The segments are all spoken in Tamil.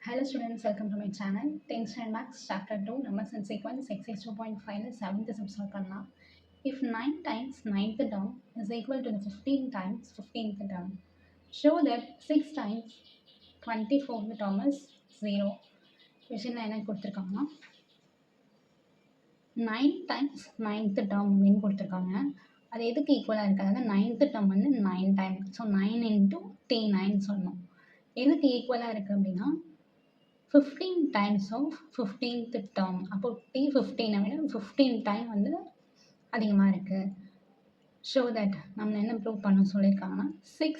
Hello students, welcome to my channel. 10th Standard Maths Chapter 2 Numbers and Sequence Exercise 2.5 7th episode பண்ணலாம். If 9 times 9th term is equal to the 15 times 15th term, show that 6 times 24th term is 0. கொஷினில் என்ன கொடுத்துருக்காங்கன்னா 9 times 9th term அப்படின்னு கொடுத்துருக்காங்க. அது எதுக்கு ஈக்குவலாக இருக்குது? அதாவது 9th term வந்து 9 டைம், ஸோ 9 into T9 சொல்லணும். எதுக்கு ஈக்குவலாக இருக்குது அப்படின்னா 15 times of 15th term. அப்போ T15 விட 15 டைம் வந்து அதிகமாக இருக்குது. ஷோ தட் நம்ம என்ன ப்ரூவ் பண்ண சொல்லியிருக்காங்கன்னா 6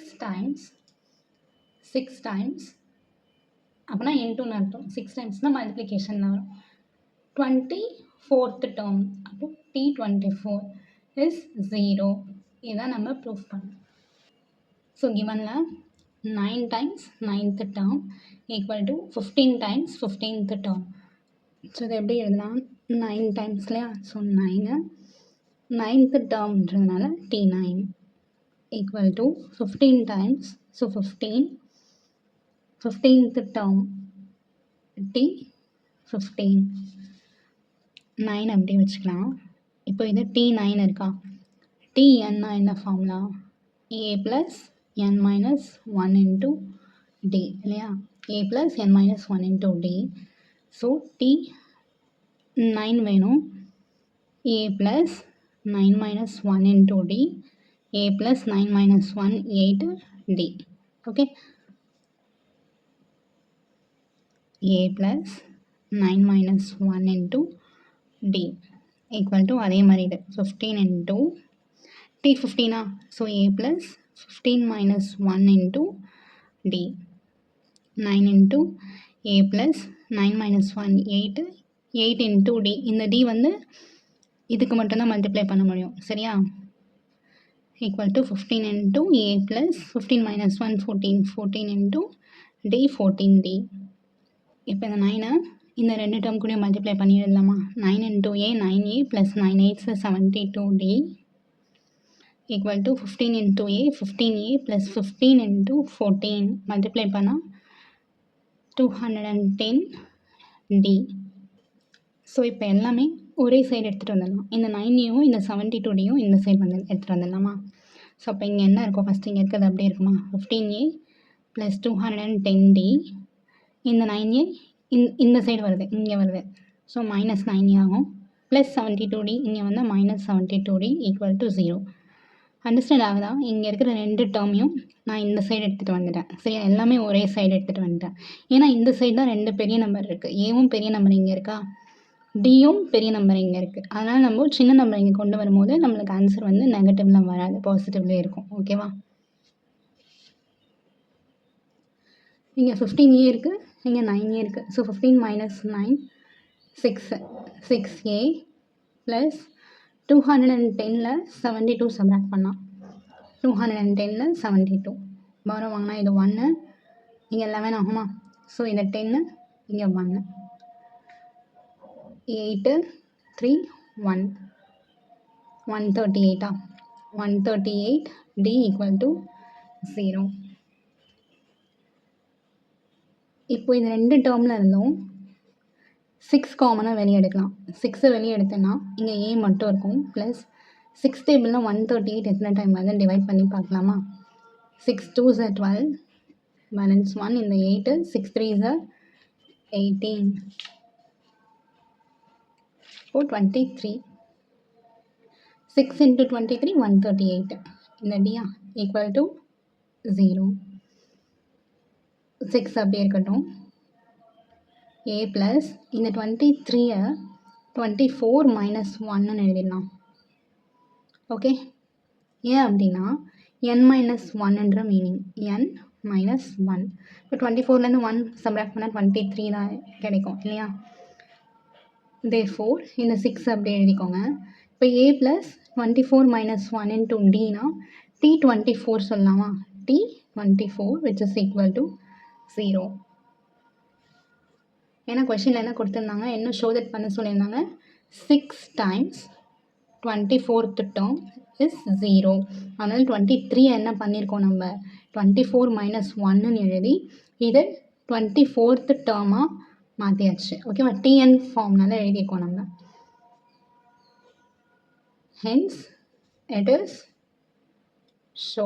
times அப்படின்னா இன்டூன்னு அர்த்தம். 6 டைம்ஸ்னால் மல்டிப்ளிகேஷன் வரும். 24th term அப்போ T24 இஸ் 0. இதான் நம்ம ப்ரூவ் பண்ணோம். ஸோ கிவனில் 9 times 9th term equal to 15 times 15th term. So இது எப்படி எழுதலாம்? 9 times இல்லையா? So 9th termன்றதுனால T9 equal to 15 times, so 15th term T15. 9 அப்படி வச்சுக்கலாம். இப்போ இது T9 இருக்கா? Tnனா என்ன formula? A plus n minus 1 into d இல்லையா? A plus n minus 1 into d. So T9 வேணும். A plus 9 minus 1 into d. A plus 9 minus 1 8 d. Okay, A plus 9 minus 1 into d equal to அதே மாதிரி இது 15 into T15. So A plus 15 minus 1 into d. 9 into A plus 9 minus 1 8 8 into d. இந்த d வந்து இதுக்கு மட்டும்தான் மல்டிப்ளை பண்ண முடியும், சரியா? Equal to 15 into A plus 15 minus 1 14 into d 14d. இப்போ இந்த 9 இந்த ரெண்டு டேர்ம் கூட மல்டிப்ளை பண்ணி எழுதலாமா? 9 into A 9A plus 9 8 72d equal to 15 into A 15A plus 15 into 14 multiply பண்ணால் 210d. ஸோ இப்போ எல்லாமே ஒரே சைடு எடுத்துகிட்டு வந்துடலாம். இந்த 9ஐயும் இந்த 72டையும் இந்த சைடு வந்து எடுத்துகிட்டு வந்துடலாமா? ஸோ அப்போ இங்கே என்ன இருக்கும்? ஃபஸ்ட்டு இங்கே இருக்கிறது அப்படியே இருக்குமா? 15A plus 210d. இந்த 9A இந்த சைடு வருது, இங்கே வருது. ஸோ மைனஸ் 9 ஆகும். ப்ளஸ் 72d இங்கே வந்தால் minus 72d equal to 0. Understand ஆகுதா? இங்கே இருக்கிற ரெண்டு டேர்மையும் நான் இந்த சைடு எடுத்துகிட்டு வந்துட்டேன், சரியா? எல்லாமே ஒரே சைடு எடுத்துகிட்டு வந்துட்டேன். ஏன்னா இந்த சைடு தான் ரெண்டு பெரிய நம்பர் இருக்குது. ஏவும் பெரிய நம்பர் இங்கே இருக்கா, டியும் பெரிய நம்பர் இங்கே இருக்குது. அதனால் நம்ம சின்ன நம்பர் இங்கே கொண்டு வரும்போது நம்மளுக்கு ஆன்சர் வந்து நெகட்டிவ்லாம் வராது, பாசிட்டிவ்லேயே இருக்கும். ஓகேவா? இங்கே 15A இருக்குது, இங்கே 9A இருக்குது. ஸோ 15 minus 9 6A ப்ளஸ் 210ல் 72 சப்ராக்ட் பண்ணால் 210ல் 72 பாரம் வாங்கினா இது 1, இங்கே 11 ஆகுமா? ஸோ இது 10, இங்கே 1 8 3 1 138 138d ஈக்குவல் டு 0. இப்போ இது ரெண்டு டேர்மில் இருந்தும் 6 காமனாக வெளியே எடுக்கலாம். 6 வெளியே எடுத்தேன்னா இங்கே A மட்டும் இருக்கும். ப்ளஸ் 6 டேபிளில் 138 எத்தனை டைம் வந்து டிவைட் பண்ணி பார்க்கலாமா? 6 2s are 12, பேலன்ஸ் 1 இந்த 8, 6 3s are 18, இப்போ 23. 6 into 23 138 இந்த டியா ஈக்குவல் டு 0. 6 அப்படியே இருக்கட்டும். A ப்ளஸ் இந்த 23ஐ 24 minus 1ன்னு எழுதிடலாம். ஓகே, ஏன் அப்படின்னா n minus 1ன்ற மீனிங் n minus 1. இப்போ 24லேருந்து 1 சப்ராக்ட் பண்ணால் 23 தான் கிடைக்கும் இல்லையா? therefore இந்த 6 அப்படியே எழுதிக்கோங்க. இப்போ A plus 24 minus 1 into dனா T24 சொல்லலாமா? T24 which is equal to 0. ஏன்னா கொஷினில் என்ன கொடுத்துருந்தாங்க, என்ன ஷோ தட் பண்ண சொல்லியிருந்தாங்க? 6 times 24th term is 0. அதனால் 23 என்ன பண்ணியிருக்கோம்? நம்ம 24 minus 1ன்னு எழுதி இதை 24th டேர்மாக மாற்றியாச்சு. ஓகேவா? டிஎன் ஃபார்ம்னால எழுதியிருக்கோம் நம்ம. Hence it is so